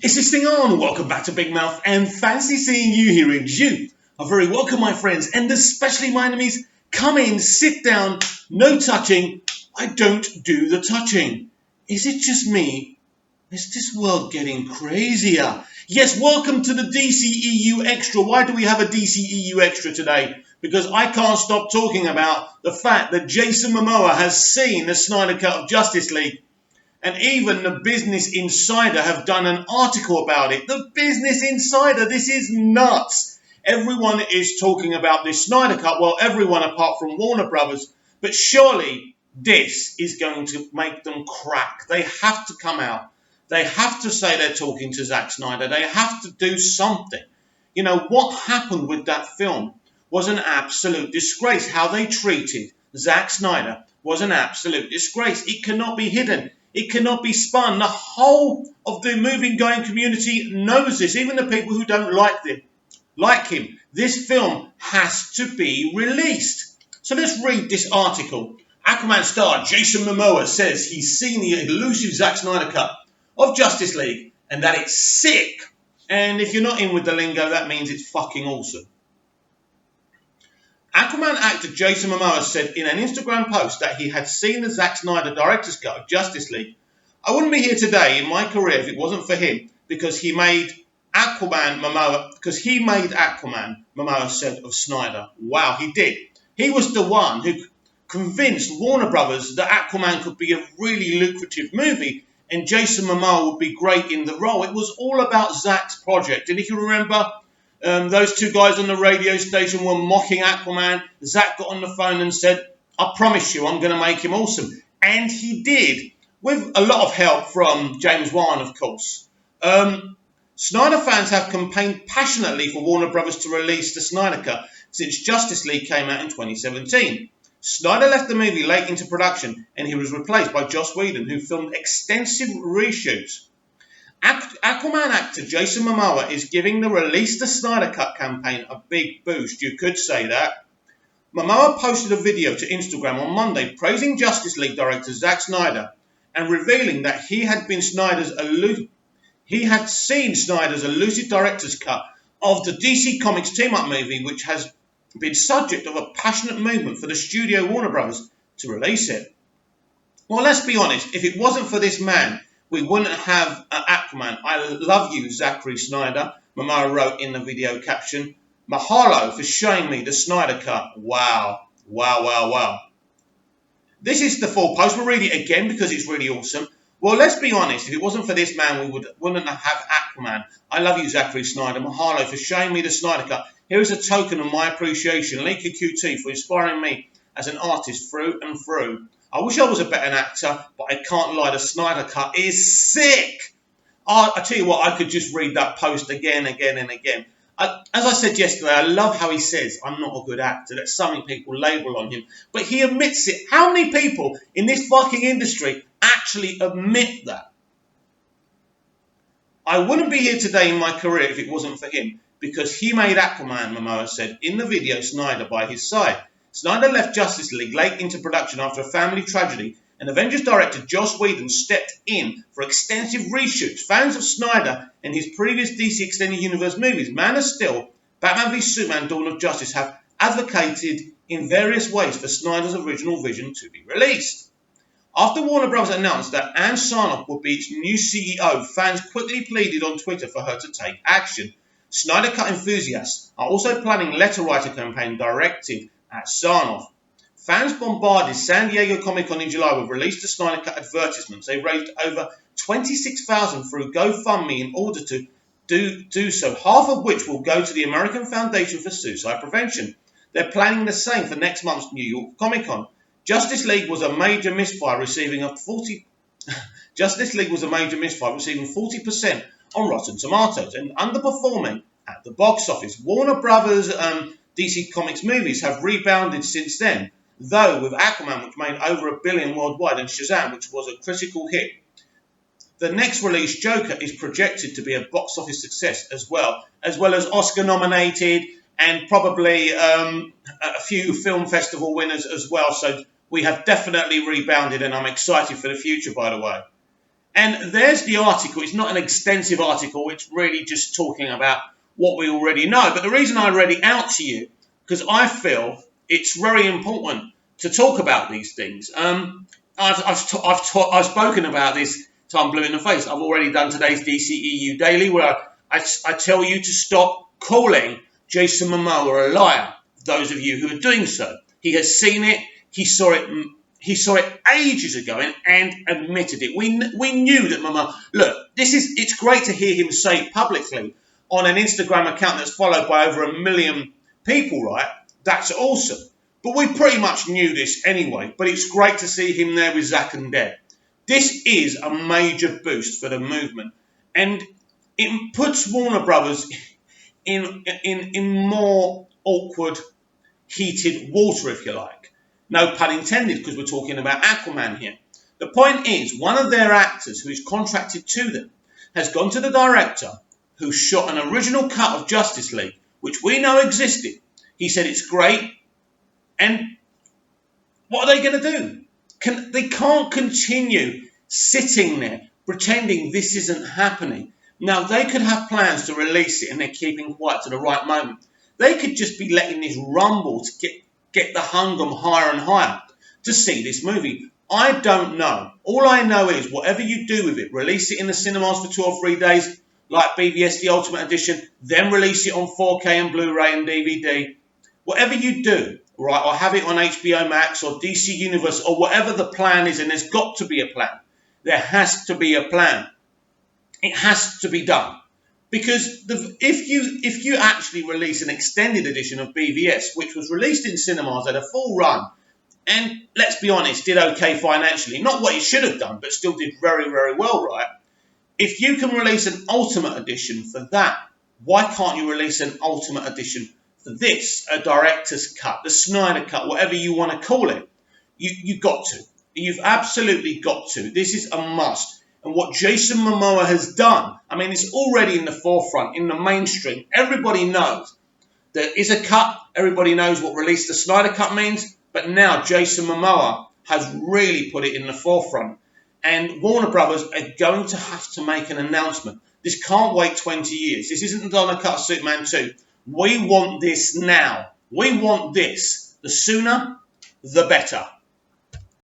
Is this thing on? Welcome back to Big Mouth and fancy seeing you here in June. Are very welcome, my friends, and especially my enemies. Come in, sit down, no touching. I don't do the touching. Is it just me? Is this world getting crazier? Yes, welcome to the dceu Extra. Why do we have a dceu Extra today? Because I can't stop talking about the fact that Jason Momoa has seen the Snyder Cut of Justice League. And even the Business Insider have done an article about it. The Business Insider, this is nuts. Everyone is talking about this Snyder Cut. Well, everyone apart from Warner Brothers. But surely this is going to make them crack. They have to come out. They have to say they're talking to Zack Snyder. They have to do something. You know, what happened with that film was an absolute disgrace. How they treated Zack Snyder was an absolute disgrace. It cannot be hidden. It cannot be spun. The whole of the movie-going community knows this. Even the people who don't like him. This film has to be released. So let's read this article. Aquaman star Jason Momoa says he's seen the elusive Zack Snyder cut of Justice League and that it's sick. And if you're not in with the lingo, that means it's fucking awesome. Aquaman actor Jason Momoa said in an Instagram post that he had seen the Zack Snyder director's cut of Justice League. I wouldn't be here today in my career if it wasn't for him because he made Aquaman, Momoa said of Snyder. Wow, he did. He was the one who convinced Warner Brothers that Aquaman could be a really lucrative movie and Jason Momoa would be great in the role. It was all about Zack's project. And if you remember, those two guys on the radio station were mocking Aquaman. Zack got on the phone and said, I promise you, I'm going to make him awesome. And he did, with a lot of help from James Wan, of course. Snyder fans have campaigned passionately for Warner Brothers to release the Snyder Cut since Justice League came out in 2017. Snyder left the movie late into production and he was replaced by Joss Whedon, who filmed extensive reshoots. Aquaman actor Jason Momoa is giving the Release the Snyder Cut campaign a big boost, you could say that. Momoa posted a video to Instagram on Monday praising Justice League director Zack Snyder and revealing that he had seen Snyder's elusive director's cut of the DC Comics team-up movie, which has been subject of a passionate movement for the studio Warner Brothers to release it. Well, let's be honest, if it wasn't for this man, we wouldn't have Aquaman. I love you, Zachary Snyder, Momoa wrote in the video caption. Mahalo for showing me the Snyder Cut. Wow. Wow, wow, wow. This is the full post. We'll read it again because it's really awesome. Well, let's be honest. If it wasn't for this man, we wouldn't have Aquaman. I love you, Zachary Snyder. Mahalo for showing me the Snyder Cut. Here is a token of my appreciation. Leaky QT for inspiring me as an artist through and through. I wish I was a better actor, but I can't lie, the Snyder Cut is sick. I tell you what, I could just read that post again and again. As I said yesterday, I love how he says, I'm not a good actor. That's something people label on him. But he admits it. How many people in this fucking industry actually admit that? I wouldn't be here today in my career if it wasn't for him, because he made Aquaman, Momoa said, in the video Snyder by his side. Snyder left Justice League late into production after a family tragedy, and Avengers director Joss Whedon stepped in for extensive reshoots. Fans of Snyder and his previous DC Extended Universe movies, Man of Steel, Batman v Superman, Dawn of Justice, have advocated in various ways for Snyder's original vision to be released. After Warner Bros. Announced that Ann Sarnoff would be its new CEO, fans quickly pleaded on Twitter for her to take action. Snyder Cut enthusiasts are also planning a letter writer campaign directed at Sarnoff. Fans bombarded San Diego Comic-Con in July with Release the Snyder Cut advertisements. They raised over $26,000 through GoFundMe in order to do so, half of which will go to the American Foundation for Suicide Prevention. They're planning the same for next month's New York Comic-Con. Justice League was a major misfire, receiving 40% on Rotten Tomatoes and underperforming at the box office. Warner Brothers DC Comics movies have rebounded since then, though with Aquaman, which made over $1 billion worldwide, and Shazam, which was a critical hit. The next release, Joker, is projected to be a box office success as well as Oscar nominated and probably a few film festival winners as well. So we have definitely rebounded, and I'm excited for the future, by the way. And there's the article. It's not an extensive article. It's really just talking about what we already know. But the reason I read it out to you, because I feel it's very important to talk about these things. I've spoken about this till I'm blue in the face. I've already done today's dceu daily, where I tell you to stop calling Jason Momoa a liar. Those of you who are doing so, he has seen it. He saw it. He saw it ages ago and admitted it. We knew that Momoa. Look, it's great to hear him say publicly on an Instagram account that's followed by over 1 million people, right? That's awesome. But we pretty much knew this anyway. But it's great to see him there with Zack and Deb. This is a major boost for the movement, and it puts Warner Brothers in more awkward, heated water, if you like. No pun intended, because we're talking about Aquaman here. The point is, one of their actors who is contracted to them has gone to the director who shot an original cut of Justice League, which we know existed. He said it's great, and what are they going to do? They can't continue sitting there pretending this isn't happening. Now, they could have plans to release it and they're keeping quiet to the right moment. They could just be letting this rumble to get the hunger higher and higher to see this movie. I don't know. All I know is whatever you do with it, release it in the cinemas for 2 or 3 days, like BVS The Ultimate Edition, then release it on 4K and Blu-ray and DVD. Whatever you do, right, or have it on HBO Max or DC Universe or whatever the plan is, and there's got to be a plan. There has to be a plan. It has to be done. Because if you actually release an extended edition of BVS, which was released in cinemas at a full run, and let's be honest, did okay financially, not what it should have done, but still did very, very well, right? If you can release an Ultimate Edition for that, why can't you release an Ultimate Edition for this, a director's cut, the Snyder cut, whatever you want to call it? You've got to. You've absolutely got to. This is a must. And what Jason Momoa has done, I mean, it's already in the forefront, in the mainstream. Everybody knows there is a cut. Everybody knows what release the Snyder cut means. But now Jason Momoa has really put it in the forefront. And Warner Brothers are going to have to make an announcement. This can't wait 20 years. This isn't the Donner cut of Superman 2. We want this now. We want this. The sooner, the better.